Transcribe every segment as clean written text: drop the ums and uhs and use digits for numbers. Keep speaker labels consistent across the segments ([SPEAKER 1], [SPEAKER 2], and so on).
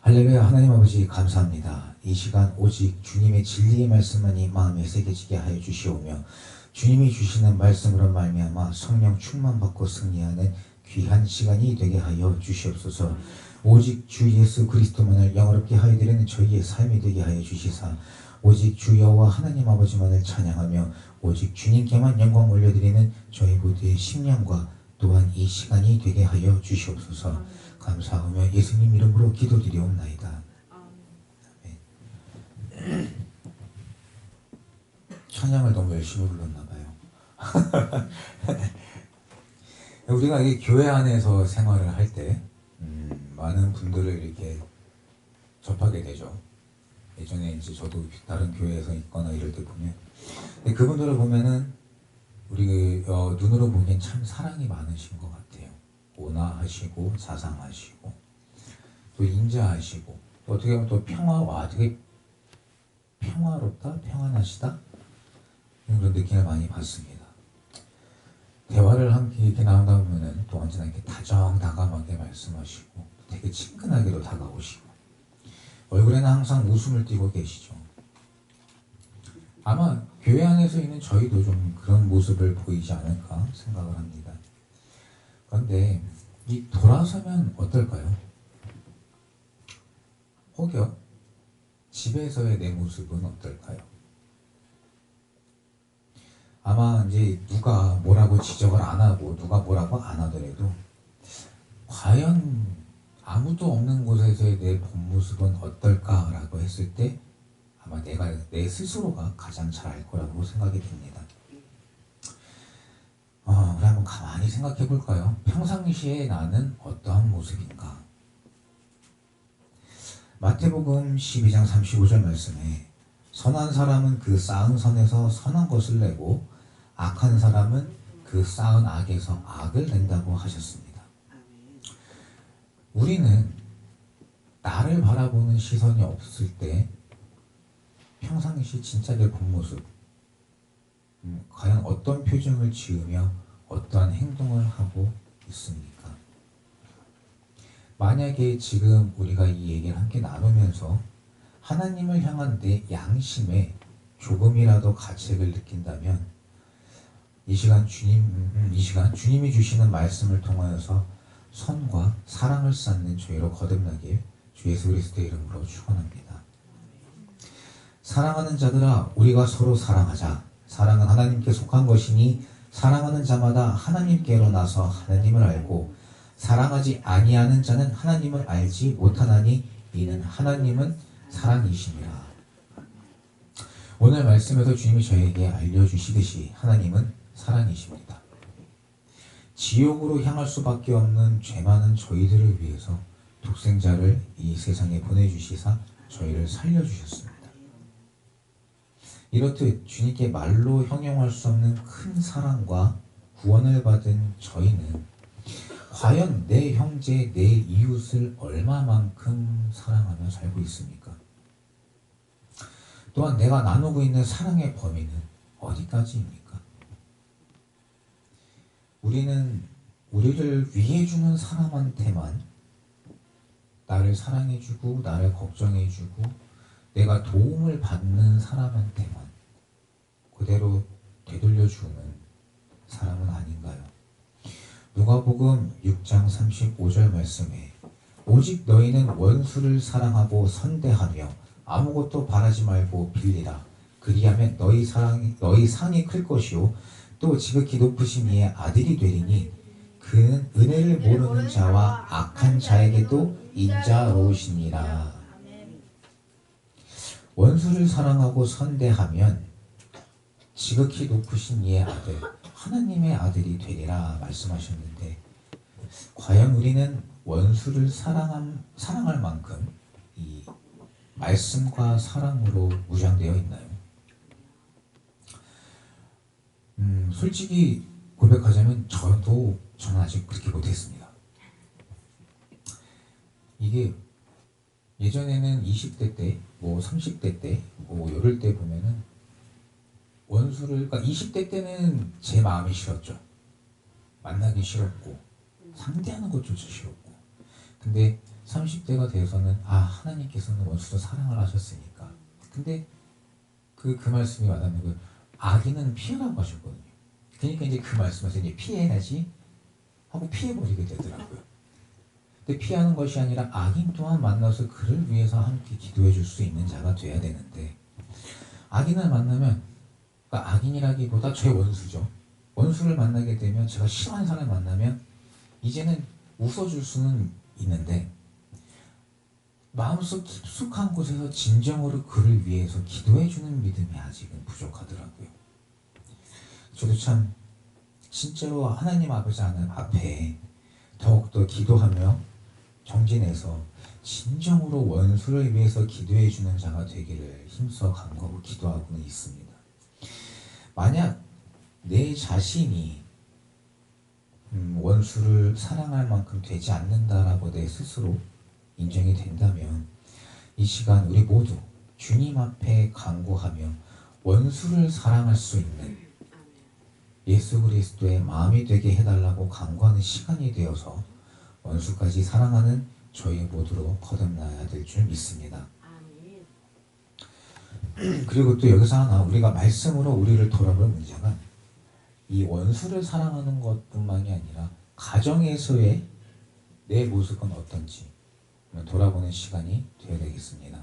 [SPEAKER 1] 할렐루야. 하나님 아버지 감사합니다. 이 시간 오직 주님의 진리의 말씀만이 마음에 새겨지게 하여 주시오며 주님이 주시는 말씀으로 말미암아 성령 충만받고 승리하는 귀한 시간이 되게 하여 주시옵소서. 오직 주 예수 그리스도만을 영화롭게 하여 드리는 저희의 삶이 되게 하여 주시사 오직 주 여호와 하나님 아버지만을 찬양하며 오직 주님께만 영광 올려드리는 저희 모두의 심령과 또한 이 시간이 되게 하여 주시옵소서. 감사하며 예수님 이름으로 기도드리옵나이다. 아멘. 찬양을 너무 열심히 불렀나봐요. 우리가 이 교회 안에서 생활을 할 때 많은 분들을 이렇게 접하게 되죠. 예전에 이제 저도 다른 교회에서 있거나 이럴 때 보면 그분들을 보면은 우리 눈으로 보기엔 참 사랑이 많으신 것 같아요. 온화하시고 자상하시고 또 인자하시고 또 어떻게 보면 또 되게 평화롭다, 평안하시다 이런 느낌을 많이 받습니다. 대화를 함께 이렇게 나누다 보면은 또 언제나 이렇게 다정다감하게 말씀하시고 되게 친근하게도 다가오시고 얼굴에는 항상 웃음을 띠고 계시죠. 아마 교회 안에서 있는 저희도 좀 그런 모습을 보이지 않을까 생각을 합니다. 그런데 이 돌아서면 어떨까요? 혹여 집에서의 내 모습은 어떨까요? 아마 이제 누가 뭐라고 지적을 안 하고 누가 뭐라고 안 하더라도 과연 아무도 없는 곳에서의 내 본 모습은 어떨까라고 했을 때 아마 내 스스로가 가장 잘 알 거라고 생각이 듭니다. 우리 한번 가만히 생각해 볼까요? 평상시에 나는 어떠한 모습인가? 마태복음 12장 35절 말씀에 선한 사람은 그 쌓은 선에서 선한 것을 내고 악한 사람은 그 쌓은 악에서 악을 낸다고 하셨습니다. 우리는 나를 바라보는 시선이 없을 때 평상시 진짜 내 본 모습 과연 어떤 표정을 지으며 어떠한 행동을 하고 있습니까? 만약에 지금 우리가 이 얘기를 함께 나누면서 하나님을 향한 내 양심에 조금이라도 가책을 느낀다면 이 시간 주님이 주시는 말씀을 통하여서 선과 사랑을 쌓는 저희로 거듭나길 주 예수 그리스도의 이름으로 축원합니다. 사랑하는 자들아 우리가 서로 사랑하자. 사랑은 하나님께 속한 것이니 사랑하는 자마다 하나님께로 나서 하나님을 알고 사랑하지 아니하는 자는 하나님을 알지 못하나니 이는 하나님은 사랑이시니라. 오늘 말씀에서 주님이 저에게 알려주시듯이 하나님은 사랑이십니다. 지옥으로 향할 수밖에 없는 죄 많은 저희들을 위해서 독생자를 이 세상에 보내주시사 저희를 살려주셨습니다. 이렇듯 주님께 말로 형용할 수 없는 큰 사랑과 구원을 받은 저희는 과연 내 형제, 내 이웃을 얼마만큼 사랑하며 살고 있습니까? 또한 내가 나누고 있는 사랑의 범위는 어디까지입니까? 우리는 우리를 위해주는 사람한테만 나를 사랑해주고 나를 걱정해주고 내가 도움을 받는 사람한테만 그대로 되돌려주는 사람은 아닌가요? 누가복음 6장 35절 말씀에 오직 너희는 원수를 사랑하고 선대하며 아무것도 바라지 말고 빌리라. 그리하면 너희 상이 클 것이요 또 지극히 높으신 이의 아들이 되리니 그는 은혜를 모르는 자와 악한 자에게도 인자로우시니라. 원수를 사랑하고 선대하면 지극히 높으신 이의 아들 하나님의 아들이 되리라 말씀하셨는데 과연 우리는 원수를 사랑할 만큼 이 말씀과 사랑으로 무장되어 있나요? 솔직히 고백하자면 저는 아직 그렇게 못했습니다. 이게 예전에는 20대 때, 30대 때, 이럴 때 보면은 그러니까 20대 때는 제 마음이 싫었죠. 만나기 싫었고 상대하는 것조차 싫었고 근데 30대가 돼서는 하나님께서는 원수도 사랑을 하셨으니까. 근데 그 말씀이 와닿는 거예요. 악인은 피하라고 하셨거든요. 그러니까 이제 그 말씀에서 이제 피해야지 하고 피해버리게 되더라고요. 근데 피하는 것이 아니라 악인 또한 만나서 그를 위해서 함께 기도해 줄 수 있는 자가 돼야 되는데, 악인을 만나면, 그러니까 악인이라기보다 제 원수죠. 원수를 만나게 되면, 제가 싫어하는 사람을 만나면 이제는 웃어줄 수는 있는데 마음속 깊숙한 곳에서 진정으로 그를 위해서 기도해주는 믿음이 아직은 부족하더라고요. 저도 참 진짜로 하나님 아버지 앞에 더욱더 기도하며 정진해서 진정으로 원수를 위해서 기도해주는 자가 되기를 힘써 간구하고 기도하고는 있습니다. 만약 내 자신이 원수를 사랑할 만큼 되지 않는다라고 내 스스로 인정이 된다면, 이 시간 우리 모두 주님 앞에 간구하며 원수를 사랑할 수 있는 예수 그리스도의 마음이 되게 해달라고 간구하는 시간이 되어서 원수까지 사랑하는 저희 모두로 거듭나야 될 줄 믿습니다. 그리고 또 여기서 하나 우리가 말씀으로 우리를 돌아볼 문제가, 이 원수를 사랑하는 것뿐만이 아니라 가정에서의 내 모습은 어떤지 돌아보는 시간이 되어야 되겠습니다.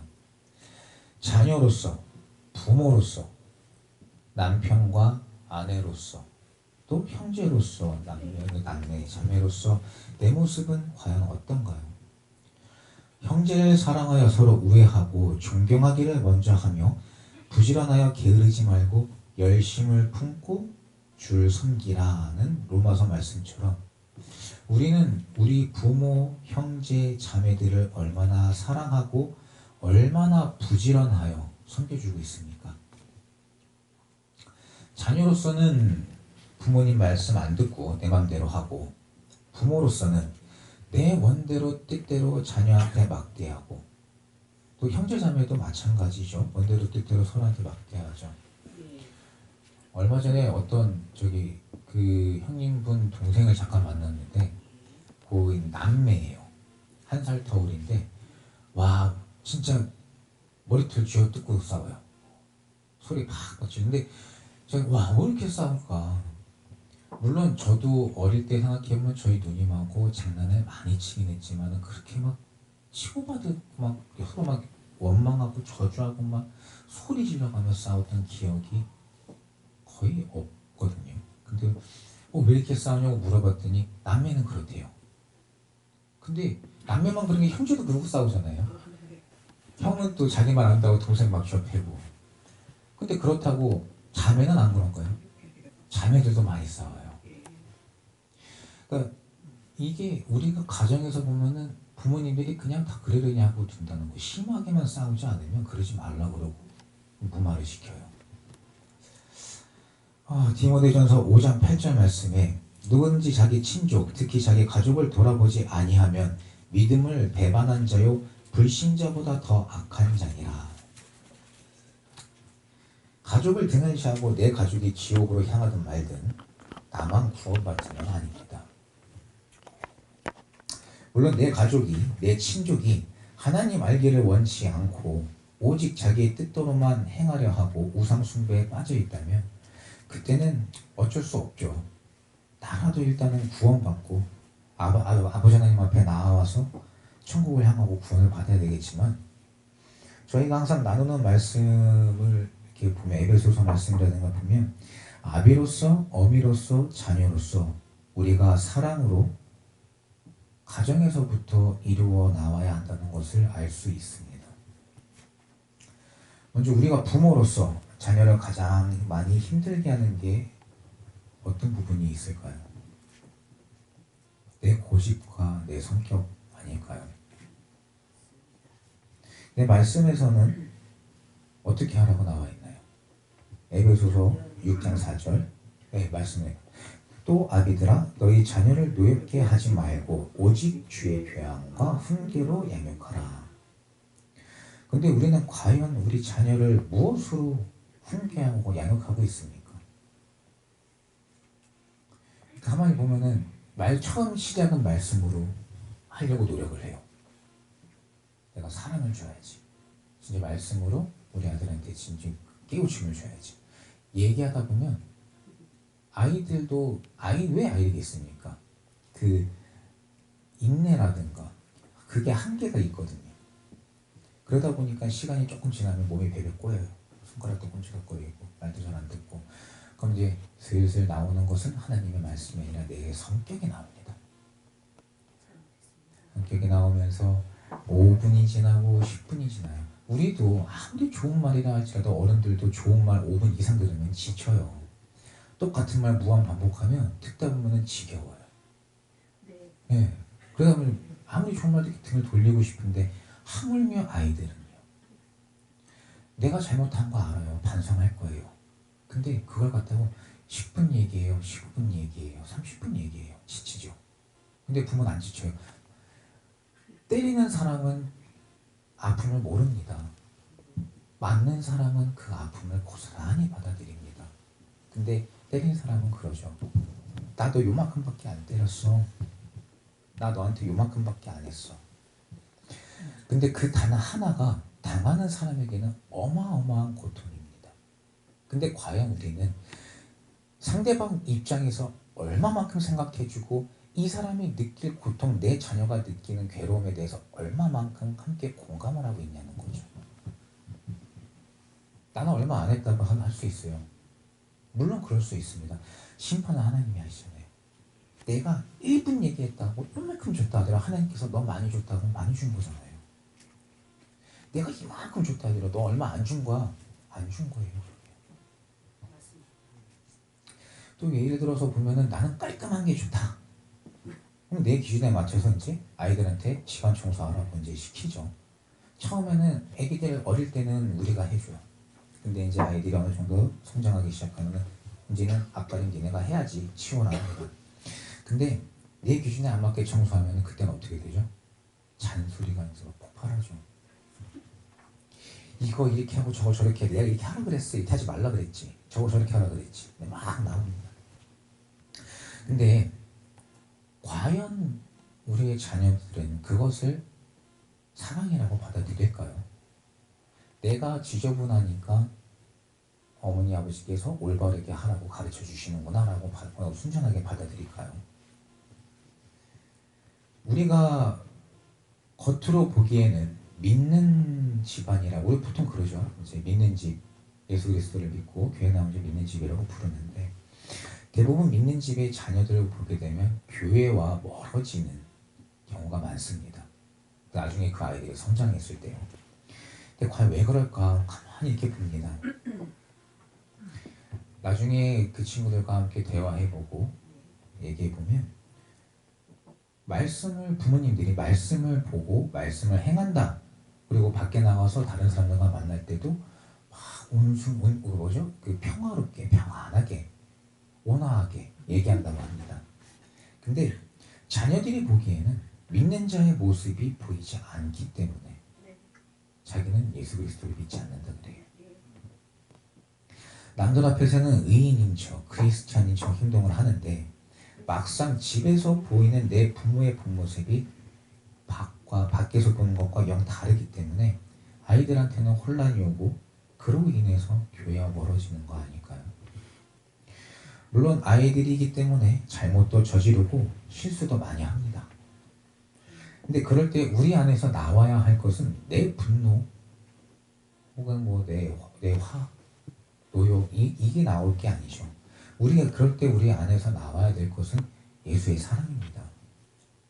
[SPEAKER 1] 자녀로서, 부모로서, 남편과 아내로서, 또 형제로서, 남매, 자매로서 내 모습은 과연 어떤가요? 형제를 사랑하여 서로 우애하고 존경하기를 먼저 하며 부지런하여 게으르지 말고 열심을 품고 줄 섬기라는 로마서 말씀처럼, 우리는 우리 부모, 형제, 자매들을 얼마나 사랑하고 얼마나 부지런하여 섬겨주고 있습니까? 자녀로서는 부모님 말씀 안 듣고 내 맘대로 하고, 부모로서는 내 원대로 뜻대로 자녀 앞에 막대하고, 또 형제 자매도 마찬가지죠. 원대로 뜻대로 서로한테 막대하죠. 얼마 전에 어떤 그 형님분 동생을 잠깐 만났는데, 그 남매예요. 1살 터울인데 와 진짜 머리털 쥐어뜯고 싸워요. 소리 팍 지르는데 제가 왜 이렇게 싸울까. 물론 저도 어릴 때 생각해보면 저희 누님하고 장난을 많이 치긴 했지만 그렇게 막 치고받고 막 서로 막 원망하고 저주하고 막 소리 질러가며 싸웠던 기억이 거의 없거든요. 근데 왜 이렇게 싸우냐고 물어봤더니 남매는 그렇대요. 근데 남매만 그런 게 형제도 그러고 싸우잖아요. 형은 또 자기 말 안다고 동생 막 쥐어패고. 근데 그렇다고 자매는 안 그런가요? 자매들도 많이 싸워요. 그러니까 이게 우리가 가정에서 보면은 부모님들이 그냥 다 그러려니 하고 둔다는 거, 심하게만 싸우지 않으면 그러지 말라고 그러고 무마를 시켜요. 디모데전서 5장 8절 말씀에 누구든지 자기 친족, 특히 자기 가족을 돌아보지 아니하면 믿음을 배반한 자요 불신자보다 더 악한 자니라. 가족을 등한시하고 내 가족이 지옥으로 향하든 말든 나만 구원받지는 아닙니다. 물론 내 가족이, 내 친족이 하나님 알기를 원치 않고 오직 자기의 뜻대로만 행하려 하고 우상 숭배에 빠져 있다면 그때는 어쩔 수 없죠. 나라도 일단은 구원받고 아버지 하나님 앞에 나와서 천국을 향하고 구원을 받아야 되겠지만, 저희가 항상 나누는 말씀을 이렇게 보면 에베소서 말씀이라든가 보면 아비로서, 어미로서, 자녀로서 우리가 사랑으로 가정에서부터 이루어 나와야 한다는 것을 알 수 있습니다. 먼저 우리가 부모로서 자녀를 가장 많이 힘들게 하는 게 어떤 부분이 있을까요? 내 고집과 내 성격 아닐까요? 내 말씀에서는 어떻게 하라고 나와 있나요? 에베소서 6장 4절 말씀에 또 아비들아 너희 자녀를 노엽게 하지 말고 오직 주의 교양과 훈계로 양육하라. 근데 우리는 과연 우리 자녀를 무엇으로 훈계하고 양육하고 있습니까? 가만히 보면은 처음 시작은 말씀으로 하려고 노력을 해요. 내가 사랑을 줘야지. 진짜 말씀으로 우리 아들한테 진짜 깨우침을 줘야지. 얘기하다 보면 아이들도 왜 아이겠습니까? 그 인내라든가 그게 한계가 있거든요. 그러다 보니까 시간이 조금 지나면 몸이 베베 꼬여요. 손가락도 꼼지락거리고 말도 잘 안 듣고. 그럼 이제 슬슬 나오는 것은 하나님의 말씀이 아니라 내 성격이 나옵니다. 성격이 나오면서 5분이 지나고 10분이 지나요. 우리도 아무리 좋은 말이라 할지라도 어른들도 좋은 말 5분 이상 들으면 지쳐요. 똑같은 말 무한 반복하면 듣다 보면 지겨워요. 네. 그러다 보면 아무리 좋은 말도 등을 돌리고 싶은데 하물며 아이들은요. 내가 잘못한 거 알아요. 반성할 거예요. 근데 그걸 갖다가 10분 얘기해요. 15분 얘기해요. 30분 얘기해요. 지치죠. 근데 부모는 안 지쳐요. 때리는 사람은 아픔을 모릅니다. 맞는 사람은 그 아픔을 고스란히 받아들입니다. 근데 때린 사람은 그러죠. 나도 요만큼밖에 안 때렸어. 나 너한테 요만큼밖에 안 했어. 근데 그 단 하나가 당하는 사람에게는 어마어마한 고통입니다. 근데 과연 우리는 상대방 입장에서 얼마만큼 생각해주고 이 사람이 느낄 고통, 내 자녀가 느끼는 괴로움에 대해서 얼마만큼 함께 공감을 하고 있냐는 거죠. 나는 얼마 안 했다고 할 수 있어요. 물론 그럴 수 있습니다. 심판은 하나님이 하시잖아요. 내가 1분 얘기했다고 이만큼 줬다 하더라도 하나님께서 너 많이 줬다고 많이 준 거잖아요. 내가 이만큼 줬다 하더라도 너 얼마 안 준 거야? 안 준 거예요. 또 예를 들어서 보면은 나는 깔끔한 게 좋다. 그럼 내 기준에 맞춰서 이제 아이들한테 집안 청소하라고 이제 시키죠. 처음에는 애기들 어릴 때는 우리가 해줘요. 근데 이제 아이들이 어느 정도 성장하기 시작하면 이제는 아빠는 니네가 해야지 치워놔. 근데 내 기준에 안 맞게 청소하면 그때는 어떻게 되죠? 잔소리가 나서 폭발하죠. 이거 이렇게 하고 저거 저렇게 해. 내가 이렇게 하라 그랬어. 이렇게 하지 말라 그랬지. 저거 저렇게 하라 그랬지. 막 나옵니다. 근데 과연 우리의 자녀들은 그것을 사랑이라고 받아들일까요? 내가 지저분하니까 어머니 아버지께서 올바르게 하라고 가르쳐 주시는구나 라고 순전하게 받아들일까요? 우리가 겉으로 보기에는 믿는 집안이라 우리 보통 그러죠. 이제 믿는 집, 예수 그리스도를 믿고 교회 나온 집 믿는 집이라고 부르는데 대부분 믿는 집의 자녀들을 보게 되면 교회와 멀어지는 경우가 많습니다. 나중에 그 아이들이 성장했을 때요. 근데 과연 왜 그럴까 가만히 이렇게 봅니다. 나중에 그 친구들과 함께 대화해보고 얘기해보면 부모님들이 말씀을 보고 말씀을 행한다. 그리고 밖에 나가서 다른 사람들과 만날 때도 막 그 평화롭게, 평안하게, 온화하게 얘기한다고 합니다. 근데 자녀들이 보기에는 믿는 자의 모습이 보이지 않기 때문에 자기는 예수 그리스도를 믿지 않는다 그래요. 남들 앞에서는 의인인 척, 크리스찬인 척 행동을 하는데 막상 집에서 보이는 내 부모의 본 모습이 밖에서 보는 것과 영 다르기 때문에 아이들한테는 혼란이 오고 그로 인해서 교회와 멀어지는 거 아닐까요? 물론 아이들이기 때문에 잘못도 저지르고 실수도 많이 합니다. 근데 그럴 때 우리 안에서 나와야 할 것은 내 분노 혹은 내 화, 노욕 이게 나올 게 아니죠. 우리가 그럴 때 우리 안에서 나와야 될 것은 예수의 사랑입니다.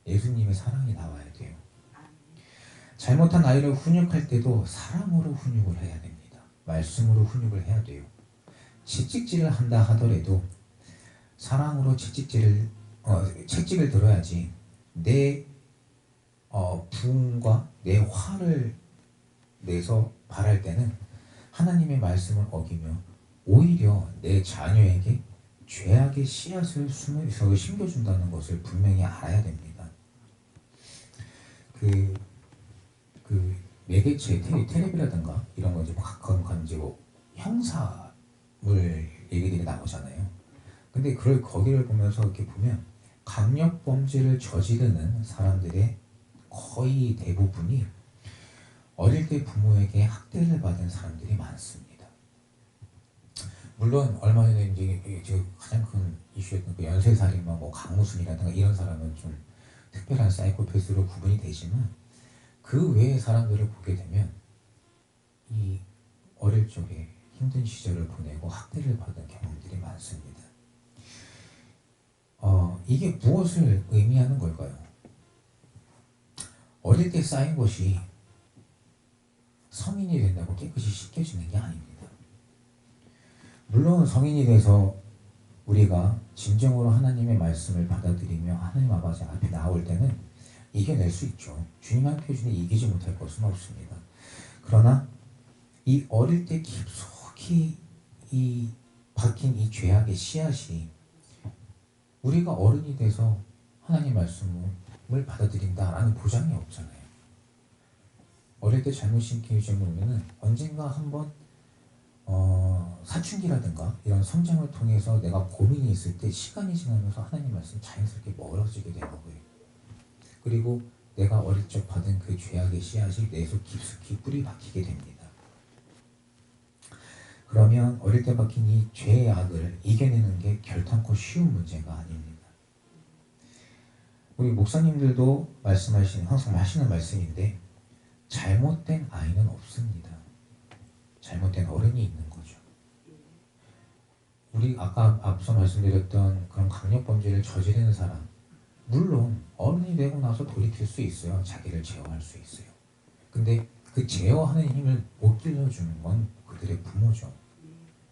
[SPEAKER 1] 예수님의 사랑이 나와야 돼요. 잘못한 아이를 훈육할 때도 사랑으로 훈육을 해야 됩니다. 말씀으로 훈육을 해야 돼요. 채찍질을 한다 하더라도 사랑으로 채찍질을 들어야지 내 부흥과 내 화를 내서 바랄 때는 하나님의 말씀을 어기며 오히려 내 자녀에게 죄악의 씨앗을 심겨준다는 것을 분명히 알아야 됩니다. 그 매개체 텔레비라든가 이런 거 이제 가끔 이제 형사물 얘기들이 나오잖아요. 근데 거기를 보면서 이렇게 보면 강력 범죄를 저지르는 사람들의 거의 대부분이 어릴 때 부모에게 학대를 받은 사람들이 많습니다. 물론 얼마 전에 이제 지금 가장 큰 이슈였던 그 연쇄살인마 뭐 강우순이라든가 이런 사람은 좀 특별한 사이코패스로 구분이 되지만 그 외의 사람들을 보게 되면 이 어릴 적에 힘든 시절을 보내고 학대를 받은 경험들이 많습니다. 이게 무엇을 의미하는 걸까요? 어릴 때 쌓인 것이 성인이 된다고 깨끗이 씻겨지는 게 아닙니다. 물론 성인이 돼서 우리가 진정으로 하나님의 말씀을 받아들이며 하나님 아버지 앞에 나올 때는 이겨낼 수 있죠. 주님 함께 해주니 이기지 못할 것은 없습니다. 그러나 이 어릴 때 깊숙이 이 박힌 이 죄악의 씨앗이 우리가 어른이 돼서 하나님 말씀을 받아들인다라는 보장이 없잖아요. 어릴 때 잘못 심기를 놓으면 언젠가 한번 사춘기라든가 이런 성장을 통해서 내가 고민이 있을 때 시간이 지나면서 하나님 말씀 자연스럽게 멀어지게 되는 거예요. 그리고 내가 어릴 적 받은 그 죄악의 씨앗이 내 속 깊숙이 뿌리 박히게 됩니다. 그러면 어릴 때 박힌 이 죄의 악을 이겨내는 게 결탄코 쉬운 문제가 아닙니다. 우리 목사님들도 항상 하시는 말씀인데 잘못된 아이는 없습니다. 잘못된 어른이 있는 거죠. 우리 아까 앞서 말씀드렸던 그런 강력범죄를 저지르는 사람, 물론 어른이 되고 나서 돌이킬 수 있어요. 자기를 제어할 수 있어요. 근데 그 제어하는 힘을 못 길러주는 건 그들의 부모죠.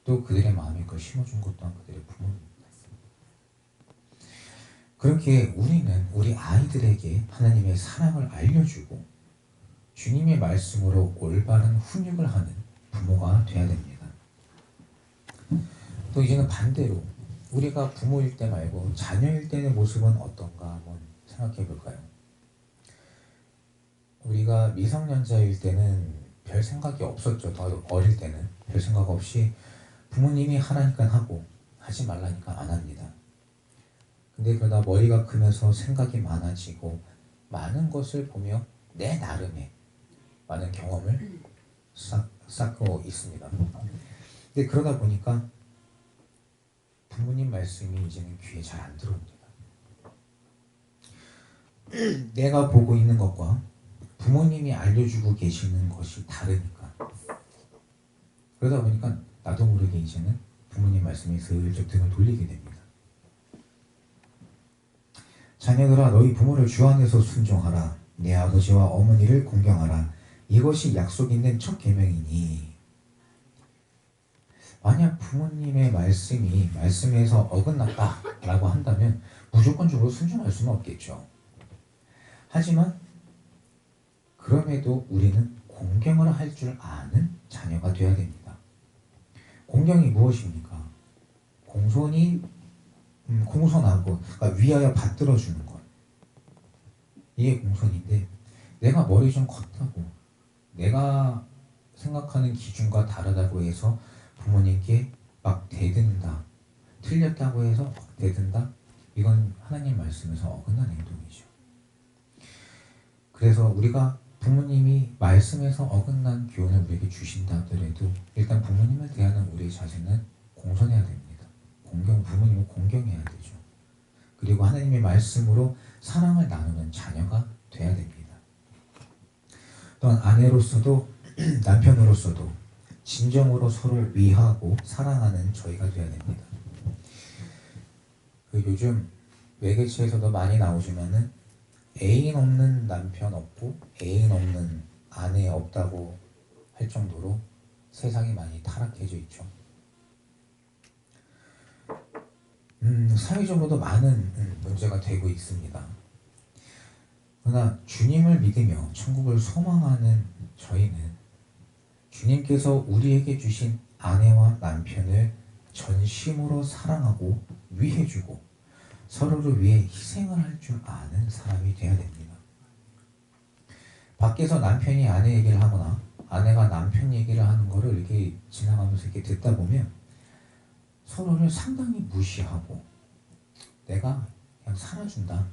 [SPEAKER 1] 또 그들의 마음에 그걸 심어준 것 또한 그들의 부모입니다. 그렇게 우리는 우리 아이들에게 하나님의 사랑을 알려주고 주님의 말씀으로 올바른 훈육을 하는 부모가 되어야 됩니다. 또 이제는 반대로 우리가 부모일 때 말고 자녀일 때의 모습은 어떤가 한번 생각해 볼까요? 우리가 미성년자일 때는 별 생각이 없었죠. 더 어릴 때는 별 생각 없이 부모님이 하라니까 하고 하지 말라니까 안 합니다. 근데 그러다 머리가 크면서 생각이 많아지고 많은 것을 보며 내 나름의 많은 경험을 쌓고 있습니다. 근데 그러다 보니까 부모님 말씀이 이제는 귀에 잘 안 들어옵니다. 내가 보고 있는 것과 부모님이 알려주고 계시는 것이 다르니까 그러다 보니까 나도 모르게 이제는 부모님 말씀에 슬쩍 등을 돌리게 됩니다. 자녀들아 너희 부모를 주 안에서 순종하라. 내 아버지와 어머니를 공경하라. 이것이 약속 있는 첫 계명이니 만약 부모님의 말씀에서 어긋났다라고 한다면 무조건적으로 순종할 수는 없겠죠. 하지만 그럼에도 우리는 공경을 할 줄 아는 자녀가 되어야 됩니다. 공경이 무엇입니까? 공손하고 그러니까 위하여 받들어주는 것. 이게 공손인데 내가 머리 좀 컸다고 내가 생각하는 기준과 다르다고 해서 부모님께 막 대든다. 틀렸다고 해서 막 대든다. 이건 하나님 말씀에서 어긋난 행동이죠. 그래서 우리가 부모님이 말씀에서 어긋난 교훈을 우리에게 주신다 하더라도 일단 부모님을 대하는 우리의 자세는 공손해야 됩니다. 부모님을 공경해야 되죠. 그리고 하나님의 말씀으로 사랑을 나누는 자녀가 돼야 됩니다. 또한 아내로서도 남편으로서도 진정으로 서로 위하고 사랑하는 저희가 돼야 됩니다. 요즘 매개체에서도 많이 나오지만은 애인 없는 남편 없고 애인 없는 아내 없다고 할 정도로 세상이 많이 타락해져 있죠. 사회적으로도 많은 문제가 되고 있습니다. 그러나 주님을 믿으며 천국을 소망하는 저희는 주님께서 우리에게 주신 아내와 남편을 전심으로 사랑하고 위해주고 서로를 위해 희생을 할 줄 아는 사람이 되어야 됩니다. 밖에서 남편이 아내 얘기를 하거나 아내가 남편 얘기를 하는 거를 이렇게 지나가면서 이렇게 듣다 보면 서로를 상당히 무시하고 내가 그냥 살아준다.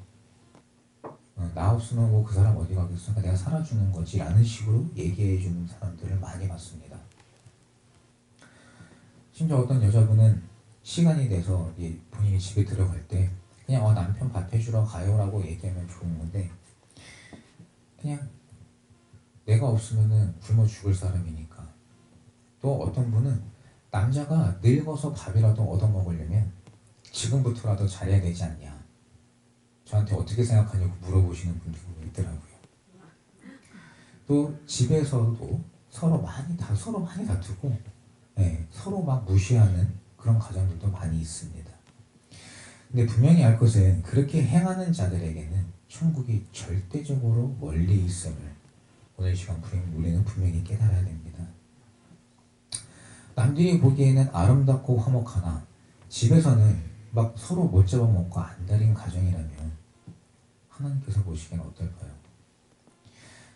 [SPEAKER 1] 나 없으면 뭐 그 사람 어디 가겠어? 그러니까 내가 살아주는 거지 라는 식으로 얘기해주는 사람들을 많이 봤습니다. 심지어 어떤 여자분은 시간이 돼서 본인이 집에 들어갈 때 그냥 남편 밥 해주러 가요라고 얘기하면 좋은 건데 그냥 내가 없으면은 굶어 죽을 사람이니까. 또 어떤 분은 남자가 늙어서 밥이라도 얻어먹으려면 지금부터라도 잘해야 되지 않냐, 저한테 어떻게 생각하냐고 물어보시는 분들이 있더라고요. 또 집에서도 서로 많이 다투고 서로 막 무시하는 그런 가정들도 많이 있습니다. 근데 분명히 알 것은 그렇게 행하는 자들에게는 천국이 절대적으로 멀리 있음을 오늘 시간 우리는 분명히 깨달아야 됩니다. 남들이 보기에는 아름답고 화목하나 집에서는 막 서로 못 잡아먹고 안달인 가정이라면 하나님께서 보시기엔 어떨까요?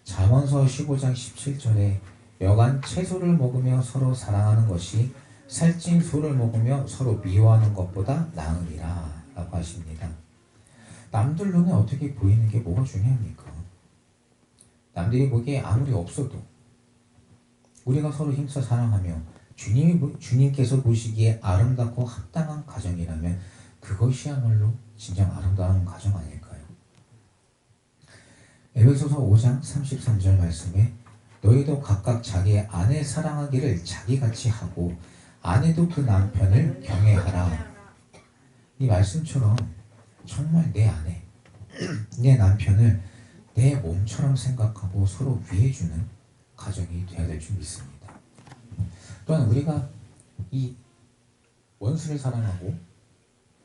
[SPEAKER 1] 잠언서 15장 17절에 여간 채소를 먹으며 서로 사랑하는 것이 살찐 소를 먹으며 서로 미워하는 것보다 나으리라 라고 하십니다. 남들 눈에 어떻게 보이는 게 뭐가 중요합니까? 남들이 보기에 아무리 없어도 우리가 서로 힘써 사랑하며 주님께서 보시기에 아름답고 합당한 가정이라면 그것이야말로 진정 아름다운 가정 아닐까요? 에베소서 5장 33절 말씀에 너희도 각각 자기의 아내 사랑하기를 자기같이 하고 아내도 그 남편을 경외하라. 이 말씀처럼 정말 내 아내, 내 남편을 내 몸처럼 생각하고 서로 위해주는 가정이 되어야 될 줄 믿습니다. 또한 우리가 이 원수를 사랑하고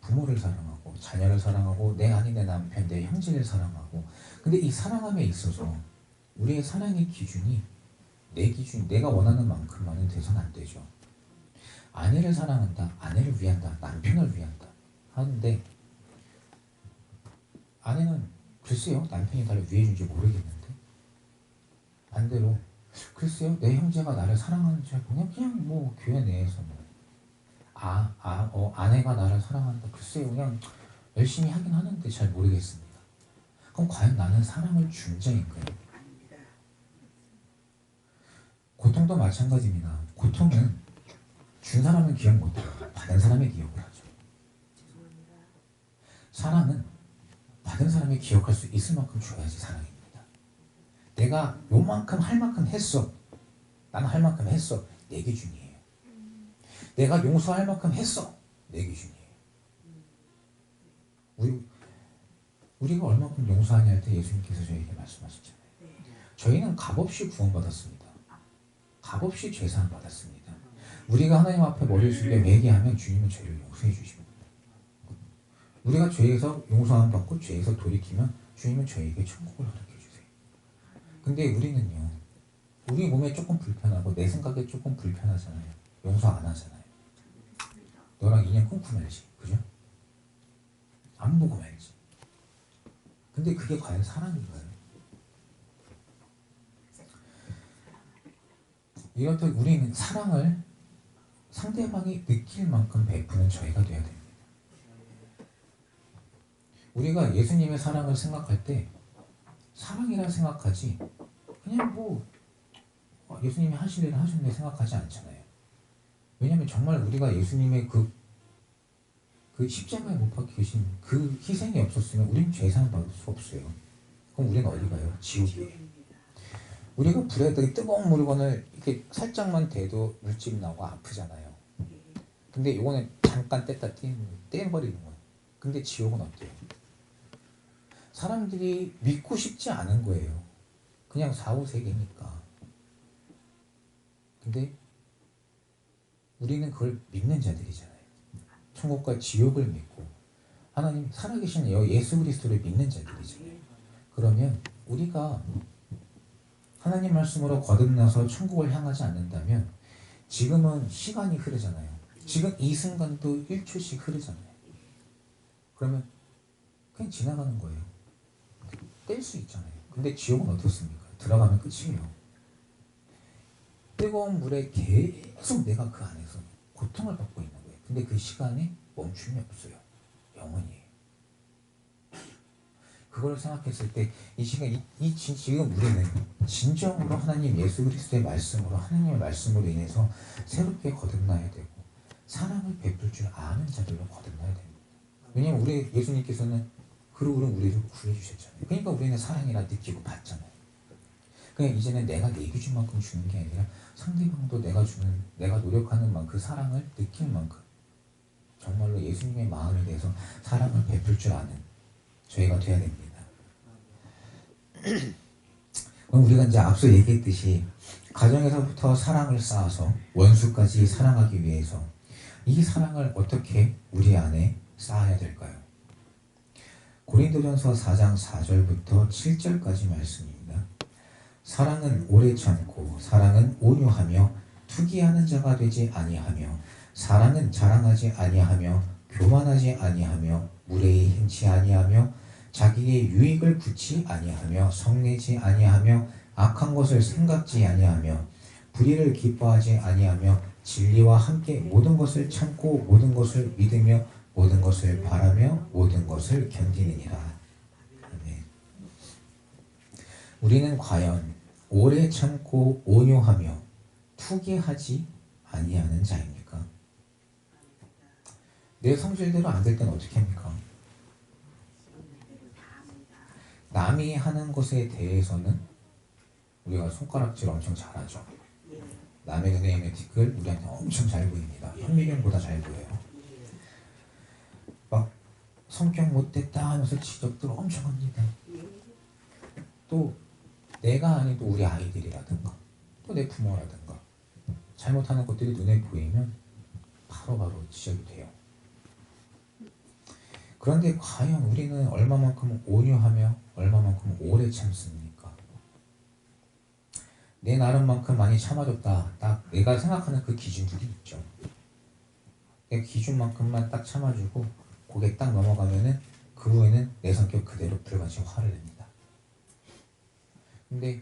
[SPEAKER 1] 부모를 사랑하고 자녀를 사랑하고 내 아내, 내 남편, 내 형제를 사랑하고, 근데 이 사랑함에 있어서 우리의 사랑의 기준이 내 기준, 내가 원하는 만큼만은 돼서는 안 되죠. 아내를 사랑한다, 아내를 위한다, 남편을 위한다 하는데 아내는 글쎄요 남편이 나를 위해준지 모르겠는데, 반대로 글쎄요 내 형제가 나를 사랑하는지 그냥 뭐 교회 내에서 뭐 아내가 나를 사랑한다, 글쎄요 그냥 열심히 하긴 하는데 잘 모르겠습니다. 그럼 과연 나는 사랑을 준 자인가요? 고통도 마찬가지입니다. 고통은 준 사람은 기억 못해요. 받은 사람의 기억을 하죠. 사랑은 받은 사람이 기억할 수 있을 만큼 줘야지 사랑입니다. 내가 요만큼 할 만큼 했어, 나는 할 만큼 했어, 내 기준이에요. 내가 용서할 만큼 했어, 내 기준이에요. 우리가 얼마큼 용서하냐 할 때 예수님께서 저에게 말씀하셨잖아요. 저희는 값없이 구원받았습니다. 값없이 죄사함 받았습니다. 우리가 하나님 앞에 머리를 숙여 회개하면 주님은 죄를 용서해 주십니다. 우리가 죄에서 용서함 받고 죄에서 돌이키면 주님은 저에게 천국을 허락해 주세요. 근데 우리는요, 우리 몸에 조금 불편하고 내 생각에 조금 불편하잖아요. 용서 안 하잖아요. 너랑 인연 끊고 말지, 그죠? 안 보고 말지. 근데 그게 과연 사랑인가요? 이렇듯 우리는 사랑을 상대방이 느낄 만큼 베푸는 저희가 되어야 됩니다. 우리가 예수님의 사랑을 생각할 때 사랑이라 생각하지 그냥 뭐 예수님이 하실 일을 하셨네 생각하지 않잖아요. 왜냐하면 정말 우리가 예수님의 그 십자가에 못 박히신 그 희생이 없었으면 우리는 죄사함 받을 수 없어요. 그럼 우리는 어디 가요? 지옥이에요. 우리가 불에다가 뜨거운 물건을 이렇게 살짝만 대도 물집 나고 아프잖아요. 근데 이거는 잠깐 뗐다 떼버리는 거예요. 근데 지옥은 어때요? 사람들이 믿고 싶지 않은 거예요. 그냥 사후세계니까. 근데 우리는 그걸 믿는 자들이잖아요. 천국과 지옥을 믿고 하나님 살아계신 예수 그리스도를 믿는 자들이잖아요. 그러면 우리가 하나님 말씀으로 거듭나서 천국을 향하지 않는다면 지금은 시간이 흐르잖아요. 지금 이 순간도 1초씩 흐르잖아요. 그러면 그냥 지나가는 거예요. 뗄 수 있잖아요. 근데 지옥은 어떻습니까? 들어가면 끝이에요. 뜨거운 물에 계속 내가 그 안에서 고통을 받고 있는 거예요. 근데 그 시간에 멈춤이 없어요. 영원이에요. 그걸 생각했을 때 이 시간 지금 우리는 진정으로 하나님 예수 그리스도의 말씀으로 하나님의 말씀으로 인해서 새롭게 거듭나야 되고 사랑을 베풀 줄 아는 자들로 거듭나야 됩니다. 왜냐하면 우리 예수님께서는 그로 우리를 구해주셨잖아요. 그러니까 우리는 사랑이라 느끼고 받잖아요. 그냥 이제는 내가 내 기준만큼 주는 게 아니라 상대방도 내가 노력하는 만큼 그 사랑을 느낄 만큼 정말로 예수님의 마음에 대해서 사랑을 베풀 줄 아는 저희가 돼야 됩니다. 그럼 우리가 이제 앞서 얘기했듯이 가정에서부터 사랑을 쌓아서 원수까지 사랑하기 위해서 이 사랑을 어떻게 우리 안에 쌓아야 될까요? 고린도전서 4장 4절부터 7절까지 말씀입니다. 사랑은 오래 참고 사랑은 온유하며 투기하는 자가 되지 아니하며 사랑은 자랑하지 아니하며 교만하지 아니하며 무례히 행치 아니하며 자기의 유익을 굳지 아니하며 성내지 아니하며 악한 것을 생각지 아니하며 불의를 기뻐하지 아니하며 진리와 함께 모든 것을 참고 모든 것을 믿으며 모든 것을 바라며 모든 것을 견디느니라. 아멘. 우리는 과연 오래 참고 온유하며 투기하지 아니하는 자입니까? 내 성질대로 안 될 때는 어떻게 합니까? 남이 하는 것에 대해서는 우리가 손가락질 엄청 잘하죠. 남의 눈에 있는 티끌 우리한테 엄청 잘 보입니다. 현미경보다 잘 보여요. 막 성격 못됐다 하면서 지적들 엄청 합니다. 또 내가 아닌 또 우리 아이들이라든가 또 내 부모라든가 잘못하는 것들이 눈에 보이면 바로바로 지적이 돼요. 그런데 과연 우리는 얼마만큼 온유하며 얼마만큼 오래 참습니까? 내 나름만큼 많이 참아줬다. 딱 내가 생각하는 그 기준들이 있죠. 내 기준만큼만 딱 참아주고 고개 딱 넘어가면은 그 후에는 내 성격 그대로 불같이 화를 냅니다. 근데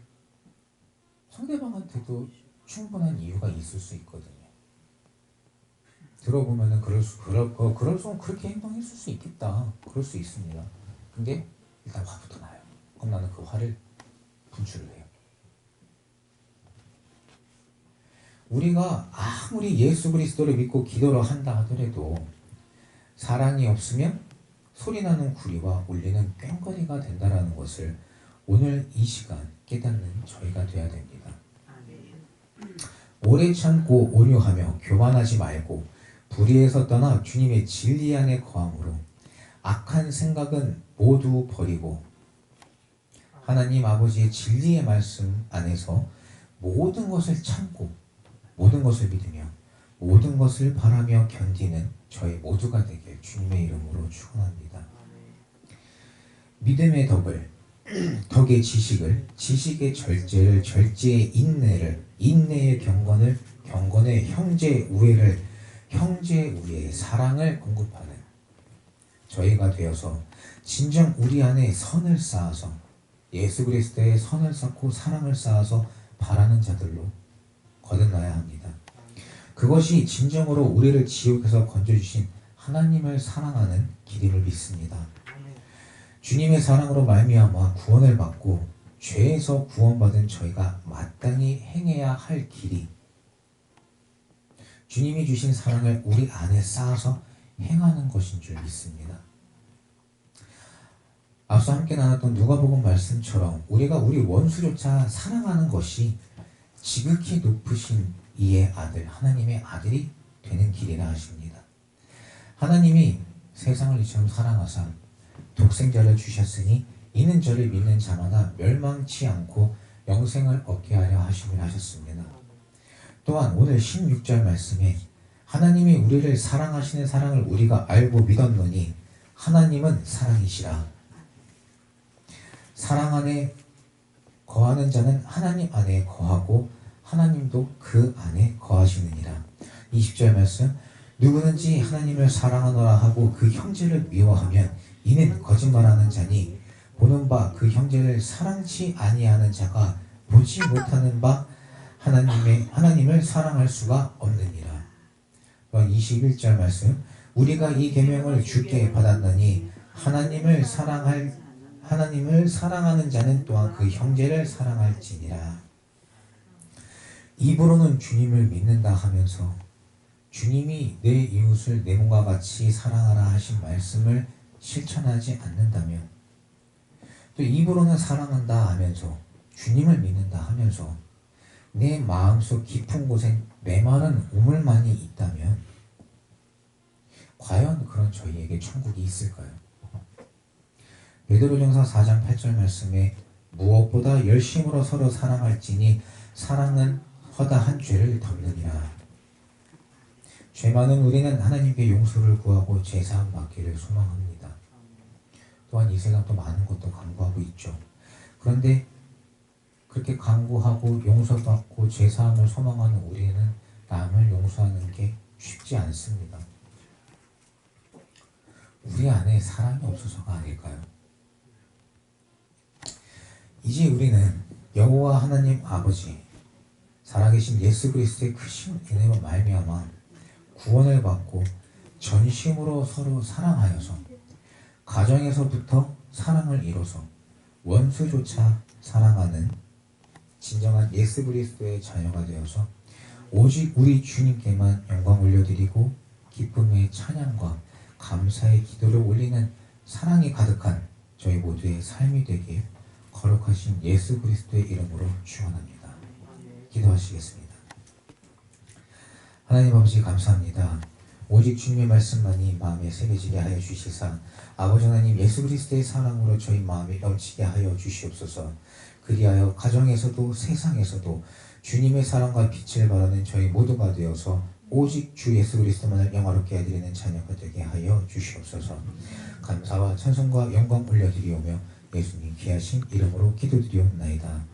[SPEAKER 1] 상대방한테도 충분한 이유가 있을 수 있거든요. 들어보면은 그럴 수 그렇게 행동했을 수 있겠다. 그럴 수 있습니다. 근데 일단 화부터 나요. 그럼 나는 그 화를 분출을 해요. 우리가 아무리 예수 그리스도를 믿고 기도를 한다 하더라도 사랑이 없으면 소리나는 구리와 울리는 꽹과리가 된다라는 것을 오늘 이 시간 깨닫는 저희가 돼야 됩니다. 오래 참고 온유하며 교만하지 말고 불의에서 떠나 주님의 진리 안에 거함으로 악한 생각은 모두 버리고 하나님 아버지의 진리의 말씀 안에서 모든 것을 참고 모든 것을 믿으며 모든 것을 바라며 견디는 저희 모두가 되길 주님의 이름으로 축원합니다. 믿음의 덕을, 덕의 지식을, 지식의 절제를, 절제의 인내를, 인내의 경건을, 경건의 형제 우애를, 형제 우애의 사랑을 공급하는 저희가 되어서 진정 우리 안에 선을 쌓아서 예수 그리스도의 선을 쌓고 사랑을 쌓아서 바라는 자들로 거듭나야 합니다. 그것이 진정으로 우리를 지옥에서 건져주신 하나님을 사랑하는 길임을 믿습니다. 주님의 사랑으로 말미암아 구원을 받고 죄에서 구원받은 저희가 마땅히 행해야 할 길이 주님이 주신 사랑을 우리 안에 쌓아서 행하는 것인 줄 믿습니다. 앞서 함께 나눴던 누가복음 말씀처럼 우리가 우리 원수조차 사랑하는 것이 지극히 높으신 이의 아들, 하나님의 아들이 되는 길이라 하십니다. 하나님이 세상을 이처럼 사랑하사 독생자를 주셨으니 이는 저를 믿는 자마다 멸망치 않고 영생을 얻게 하려 하심을 하셨습니다. 또한 오늘 16절 말씀에 하나님이 우리를 사랑하시는 사랑을 우리가 알고 믿었노니 하나님은 사랑이시라. 사랑 안에 거하는 자는 하나님 안에 거하고 하나님도 그 안에 거하시느니라. 20절 말씀 누구든지 하나님을 사랑하노라 하고 그 형제를 미워하면 이는 거짓말하는 자니 보는 바 그 형제를 사랑치 아니하는 자가 보지 못하는 바 하나님을 사랑할 수가 없느니라. 21절 말씀 우리가 이 계명을 주께 받았느니 하나님을 사랑할 하나님을 사랑하는 자는 또한 그 형제를 사랑할지니라. 입으로는 주님을 믿는다 하면서 주님이 내 이웃을 내 몸과 같이 사랑하라 하신 말씀을 실천하지 않는다면, 또 입으로는 사랑한다 하면서 주님을 믿는다 하면서 내 마음속 깊은 곳엔 메마른 우물만이 있다면 과연 그런 저희에게 천국이 있을까요? 베드로전서 4장 8절 말씀에 무엇보다 열심으로 서로 사랑할지니 사랑은 허다한 죄를 덮느니라. 죄 많은 우리는 하나님께 용서를 구하고 제사함 받기를 소망합니다. 또한 이 세상 또 많은 것도 간구하고 있죠. 그런데 그렇게 간구하고 용서받고 제사함을 소망하는 우리는 남을 용서하는 게 쉽지 않습니다. 우리 안에 사랑이 없어서가 아닐까요? 이제 우리는 여호와 하나님 아버지, 살아계신 예수 그리스도의 크신 은혜로 말미암아 구원을 받고 전심으로 서로 사랑하여서 가정에서부터 사랑을 이뤄서 원수조차 사랑하는 진정한 예수 그리스도의 자녀가 되어서 오직 우리 주님께만 영광 올려드리고 기쁨의 찬양과 감사의 기도를 올리는 사랑이 가득한 저희 모두의 삶이 되길 거룩하신 예수 그리스도의 이름으로 축원합니다. 기도하시겠습니다. 하나님 아버지 감사합니다. 오직 주님의 말씀만이 마음에 새겨지게 하여 주시사 아버지 하나님 예수 그리스도의 사랑으로 저희 마음에 넘치게 하여 주시옵소서. 그리하여 가정에서도 세상에서도 주님의 사랑과 빛을 발하는 저희 모두가 되어서 오직 주 예수 그리스도만을 영화롭게 해드리는 자녀가 되게 하여 주시옵소서. 감사와 찬송과 영광 올려드리오며 예수님 귀하신 이름으로 기도드리옵나이다.